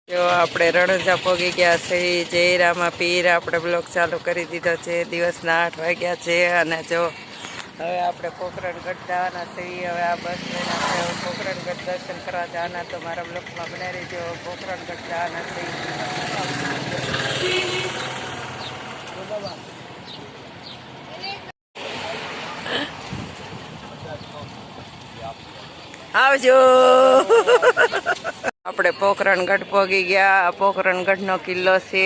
જો આપણે રણુજા પહોંચી ગયા છે જય રામા પીર. આપણે બ્લોગ ચાલુ કરી દીધો છે. દિવસના 8 વાગ્યા છે અને જો હવે આપણે પોખરણગઢ જવાના છીએ. હવે આ બસ લઈને આપણે પોખરણગઢ દર્શન કરવા જવાના, તો મારા બ્લોગમાં બનાવી રહેજો. પોખરણગઢ જવાના છીએ. આવજો. આપણે પોખરણગઢ પહોંચી ગયા. પોખરણગઢનો કિલ્લો છે.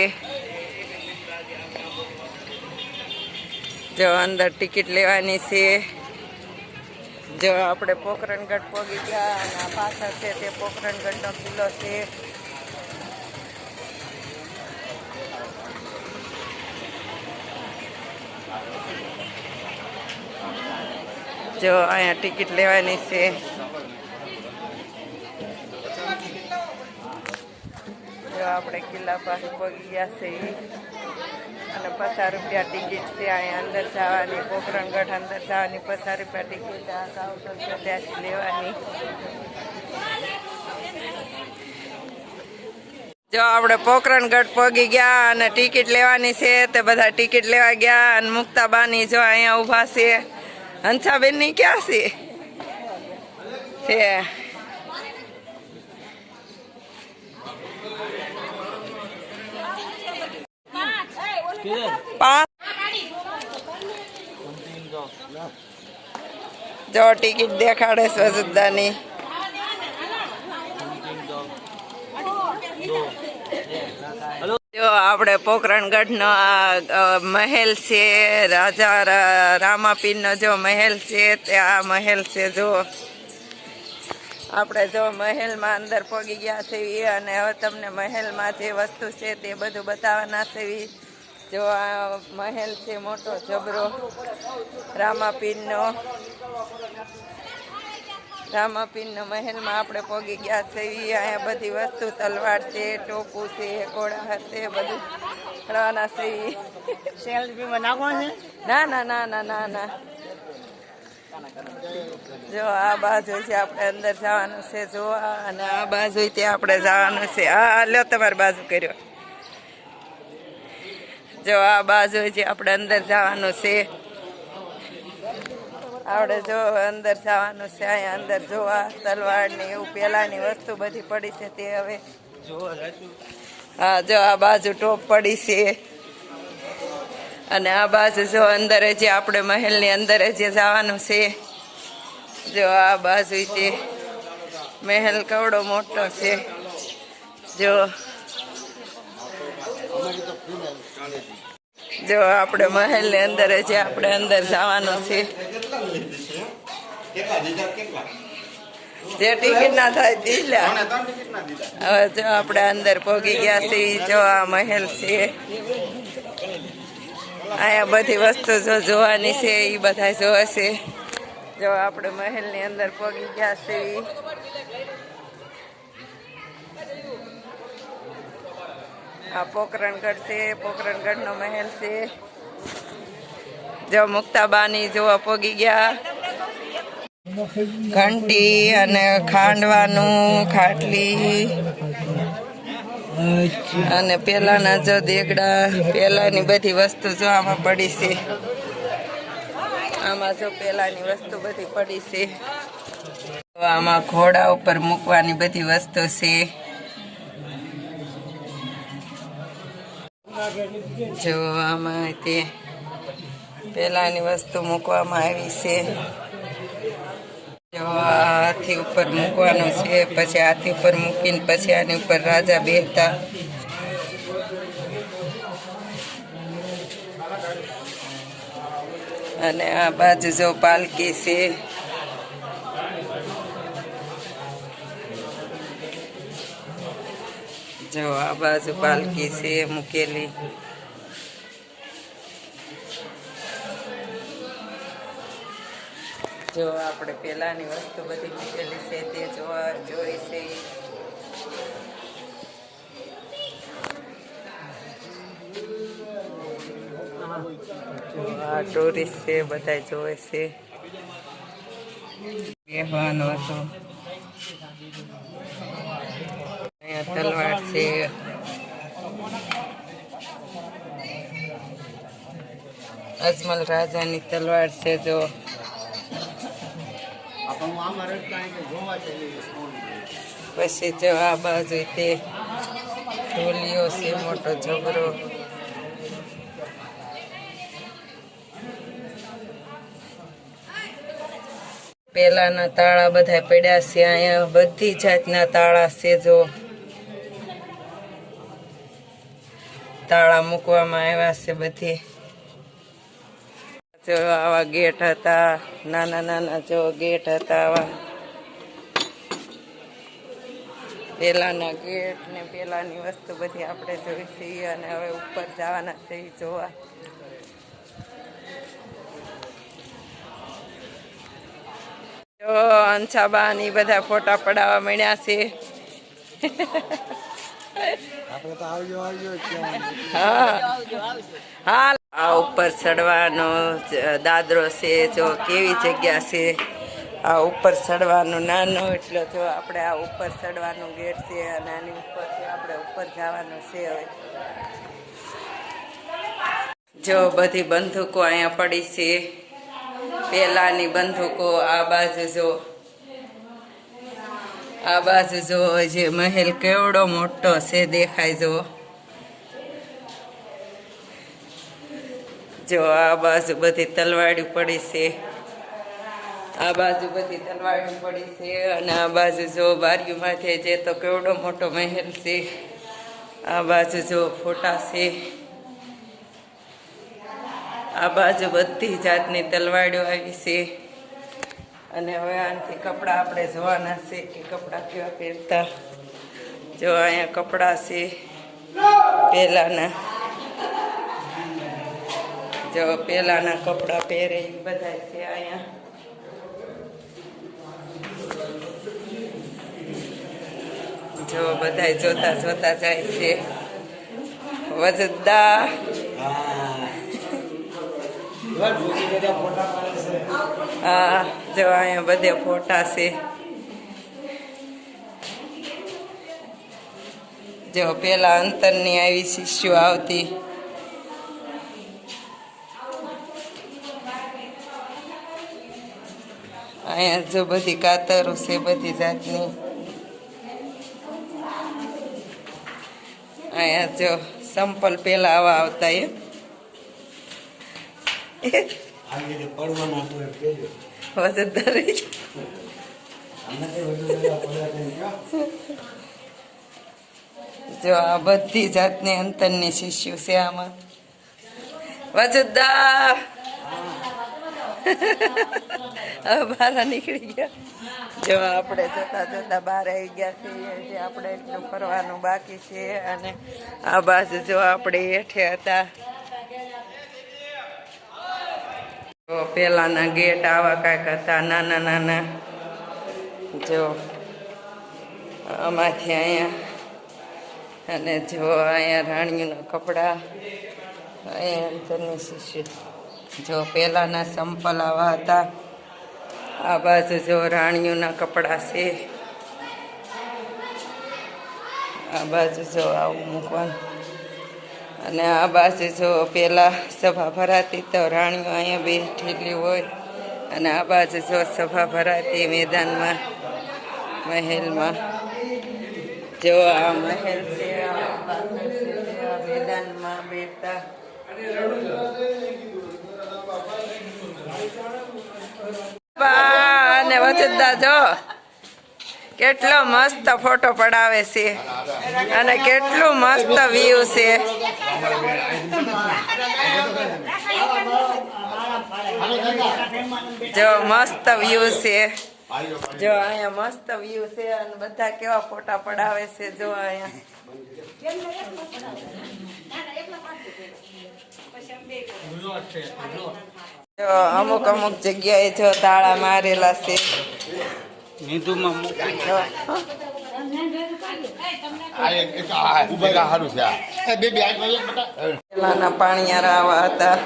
જો અંદર ટિકિટ લેવાની છે. જો આપણે પોખરણગઢ પહોંચી ગયા અને આ પાછળ છે તે પોખરણગઢનો કિલ્લો છે. જો અહીંયા ટિકિટ લેવાની છે. જો આપણે કિલ્લા પાસે પહોંચી ગયા છે અને 50 રૂપિયા ટિકિટ છે અહીંયા અંદર જવાની. પોખરણગઢ અંદર જવાની 50 રૂપિયા ટિકિટ. આ કાઉન્ટર છે ત્યાંથી લેવાની. જો આપણે પોખરણગઢ પહોંચી ગયા અને ટિકિટ લેવાની છે. તે બધા ટિકિટ લેવા ગયા અને મુક્તાબાની જો અહીંયા ઊભા છે. હંસાબેન ની ક્યાં છે? જો ટિકિટ દેખાડે સ્વજુદાની. જો આપણે પોખરણગઢ નો આ મહેલ છે. રાજા રામાપીર નો જો મહેલ છે તે આ મહેલ છે. જો આપણે જો મહેલમાં અંદર પહોંચી ગયા છે અને હવે તમને મહેલમાં જે વસ્તુ છે તે બધું બતાવવાના છે. જો આ મહેલ છે મોટો જબરો રામાપીરનો મહેલમાં આપણે પહોંચી ગયા છે. અહીંયા બધી વસ્તુ તલવાર છે, ટોપું છે, ઘોડા છે, બધું કરવાના છે. ના ના ના ના ના ના. જો આ બાજુ છે આપણે અંદર જવાનું છે. જો અને આ બાજુ ત્યાં આપણે જવાનું છે. હા લ્યો તમારી બાજુ કર્યો. જો આ બાજુ છે આપણે અંદર જવાનું છે. આપણે જો અંદર જવાનું છે. અહીંયા અંદર જોવા તલવાર ને એવું પેલાની વસ્તુ બધી પડી છે તે હવે. હા જો આ બાજુ ટોપ પડી છે અને આ બાજુ જો અંદર જે આપણે મહેલની અંદર જે જવાનું છે. જો આ બાજુ તે મહેલ કવડો મોટો છે. જો આપણે મહેલ ની અંદર જે આપણે અંદર જવાનું છે. જે ટિકિટ ના થાય દીધા. હવે જો આપણે અંદર પહોંચી ગયા છીએ. જો આ મહેલ છે. અહીંયા બધી વસ્તુ જો જોવાની છે એ બધા જોવે છે. જો આપણે મહેલ ની અંદર પહોંચી ગયા છીએ. આ પોખરણગઢ છે. પોખરણગઢ નો મહેલ છે. જો મુક્તાબાની જોવા પહોંચી ગયા. ઘંટી અને ખાંડવાનું ખાટલી અને પેલાના જો દેગડા પેલાની બધી વસ્તુ જો આમાં પડી છે. આમાં જો પેલાની વસ્તુ બધી પડી છે. આમાં ઘોડા ઉપર મૂકવાની બધી વસ્તુ છે. જો આમાં તે પેલાની વસ્તુ મૂકવામાં આવી છે. જો હાથી ઉપર મૂકવાનું છે. પછી હાથી ઉપર મૂકીને પછી આની ઉપર રાજા બેસતા. અને આ બાજુ જો પાલકી છે. જો આ બાજુ પાલકી છે મૂકેલી. જો આપણે પેલાની વસ્તુ બધી મૂકેલી છે તે જોઈ છે. આ ટુરિસ્ટ છે બધા જોવે છે. બેહવાનું હતું. અહીંયા અહીંયા તલવાર છે. અજમલ રાજાની તલવાર છે. જો પછી જો આ બાજુ તે ઢોલિયો છે મોટો જબરો. પેલાના તાળા બધા પડ્યા છે. અહીંયા બધી જાતના તાળા છે. જો તાળા મૂકવામાં આવ્યા છે બધી. જો આવા ગેટ હતા, નાના નાના જો ગેટ હતા આવા. પેલાના ગેટ ને પેલાની વસ્તુ બધી આપણે જોઈ છીએ. અને હવે ઉપર જવાના છે જોવા. જો અંછાબા ની બધા ફોટા પડાવવા મળ્યા છે. હા, આ ઉપર ચડવાનો દાદરો છે. જો કેવી જગ્યા છે. આ ઉપર ચડવાનું નાનો એટલો. જો આપણે આ ઉપર ચડવાનું ગેટ છે અને આની ઉપરથી આપણે ઉપર જવાનું છે. હવે જો બધી બંદૂકો અહીંયા પડી છે. પેલાની બંદૂકો. આ બાજુ જો, આ બાજુ જો જે મહેલ કેવડો મોટો છે દેખાય. જો આ બાજુ બધી તલવાડી પડી છે. આ બાજુ બધી તલવાડી પડી છે. અને આ બાજુ જો બારીઓ માથે જે તો કેવડો મોટો મહેલ છે. આ બાજુ જો ફોટા છે. આ બાજુ બધી જાતની તલવાડીઓ આવી છે. અને હવે આનાથી કપડાં આપણે જોવાના છે કે કપડાં કેવા પહેરતા. જો અહીંયા કપડાં છે પહેલાના. જો પહેલાના કપડાં પહેરે એ બધા છે અહીંયા. જો બધા જોતા જોતા જાય છે. વજદા હા, જો અહીંયા બધે ફોટા છે. જો પેલા અંતરની આવી શિષ્યો આવતી. અહીંયા જો બધી કાતરો છે બધી જાતની. અહીંયા જો સંપલ પેલા આવા આવતા. જો આ બધી જાતની અંતરની શિષ્યો છે આમાં. વજુદા હવે બહાર નીકળી ગયા. જો આપણે જતા જતા બહાર આવી ગયા છીએ. આપણે એટલું ફરવાનું બાકી છે. અને આ બાજુ જો આપણે હેઠે હતા. પેલાના ગેટ આવા કાંઈક હતા નાના નાના. જો આમાંથી અહીંયા. અને જો અહીંયા રાણીઓના કપડાં. અહીંયા અંતરની શિષ્ય. જો પેલાના સંપલ આવા હતા. આ બાજુ જો રાણીઓના કપડાં છે. આ બાજુ જો આવું મૂકવાનું. અને આ બાજુ જો પેલા સભા ભરાતી તો રાણીઓ અહીંયા બેઠેલી હોય. અને આ બાજુ જો સભા ભરાતી મેદાનમાં, મહેલમાં. જો આ મહેલ છે. આ મેદાનમાં બેઠતા. અને વચદા જો કેટલો મસ્ત ફોટો પડાવે છે. અને કેટલું મસ્ત વ્યૂ છે. જો મસ્ત વ્યૂ છે. જો અહીંયા મસ્ત વ્યૂ છે. અને બધા કેવા ફોટા પડાવે છે. જો અહીંયા જો અમુક અમુક જગ્યાએ જો તાળા મારેલા છે. પેલાના પાણીયારા આવા હતા.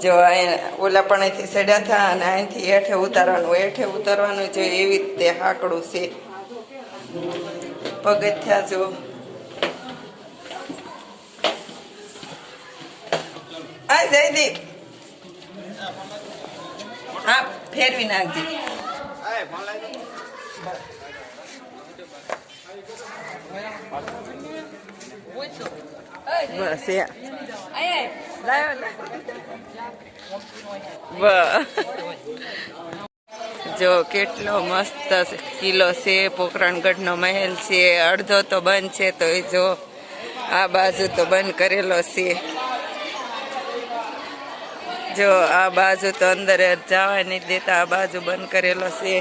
જો અહીંયા ઓલા પાણીથી ચડ્યા હતા. અને અહીંથી હેઠે ઉતારવાનું. હેઠે ઉતારવાનું જો એવી રીતે હાકડું છે. પગથિયા જો આ જયદીપ હા ફેરવી નાખજે બસ જો કેટલો મસ્ત કિલ્લો છે પોકરણગઢનો મહેલ છે અડધો તો બંધ છે તો એ જો આ બાજુ તો બંધ કરેલો છે જો આ બાજુ તો અંદર જવા નહીં દેતા આ બાજુ બંધ કરેલો છે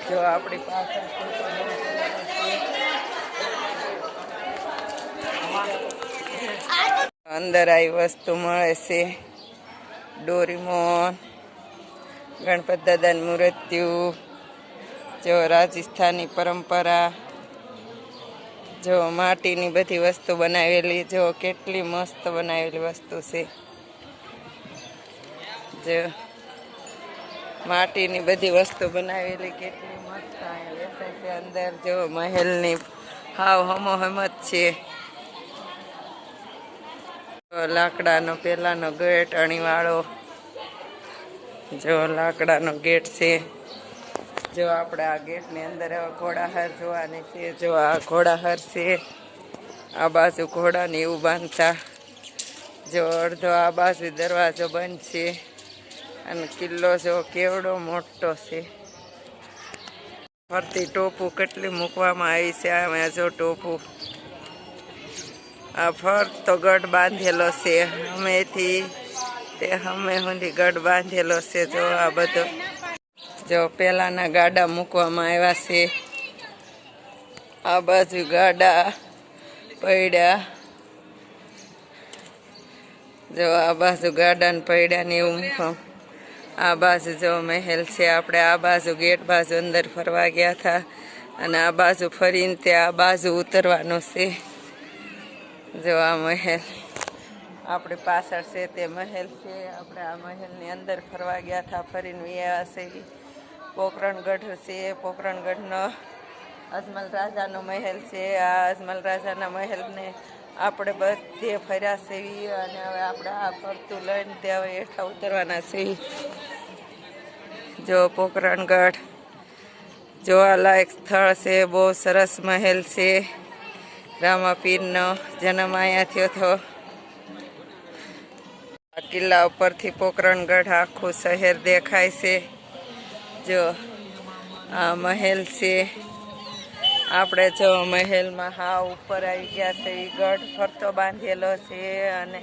જો આપણી પાસે અંદર આવી વસ્તુ મળે છે ડોરીમોન ગણપત દાદાની મૂર્તિઓ જો રાજસ્થાની પરંપરા જો માટીની બધી વસ્તુ બનાવેલી જો કેટલી મસ્ત બનાવેલી વસ્તુ છે જો માટીની બધી વસ્તુ બનાવેલી કેટલી મસ્ત અહીંયા બેસે છે અંદર જો મહેલની હાવ હમોહમત છે લાકડાનો પેલાનો ગેટ અણીવાળો જો લાકડાનો ગેટ છે જો આપણે આ ગેટની અંદર ઘોડાહાર જોવાની છે જો આ ઘોડાહાર છે આ બાજુ ઘોડાને એવું બાંધતા જો અડધો આ બાજુ દરવાજો બંધ છે અને કિલ્લો જો કેવડો મોટો છે ફરતી ટોપું કેટલી મૂકવામાં આવી છે આમાં જો ટોપું આ ફરતો ગઢ બાંધેલો છે હમેથી તે હમે સુધી ગઢ બાંધેલો છે જો આ બધો જો પેલાના ગાડા મૂકવામાં આવ્યા છે આ બાજુ ગાડા પૈડા જો આ બાજુ ગાડા ને પૈડા ને એવું મૂકવા આ બાજુ જો મહેલ છે આપણે આ બાજુ ગેટ બાજુ અંદર ફરવા ગયા હતા અને આ બાજુ ફરીને તે આ બાજુ ઉતરવાનું છે જો આ મહેલ આપણી પાછળ છે તે મહેલ છે આપણે આ મહેલની અંદર ફરવા ગયા હતા ફરીને વ્યા છે પોકરણગઢ છે પોકરણગઢનો અજમલ રાજાનો મહેલ છે આ અજમલ રાજાના મહેલને આપણે બધે ફર્યા છે અને હવે આપણે આ ફરતું લઈને તે હવે હેઠા ઉતરવાના છે જો પોકરણગઢ જોવાલાયક સ્થળ છે બહુ સરસ મહેલ છે રામાપીરનો જન્મ અહીંયા થયો હતો આ કિલ્લા ઉપરથી પોકરણગઢ આખું શહેર દેખાય છે જો આ મહેલ છે આપણે જો મહેલમાં હા ઉપર આવી ગયા છે એ ગઢ ફરતો બાંધેલો છે અને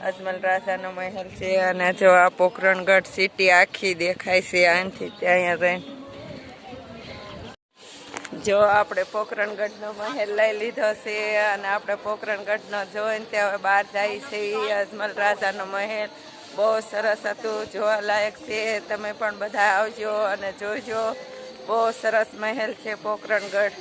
અજમલ રાજાનો મહેલ છે અને જો આ પોકરણગઢ સિટી આખી દેખાય છે આનાથી ત્યાં રહીને જો આપણે પોકરણગઢનો મહેલ લઈ લીધો છે અને આપણે પોકરણગઢનો જોઈને ત્યાં હવે બહાર જાય છે અજમલ રાજાનો મહેલ બહુ સરસ હતું જોવાલાયક છે તમે પણ બધા આવજો અને જોજો બહુ સરસ મહેલ છે પોકરણગઢ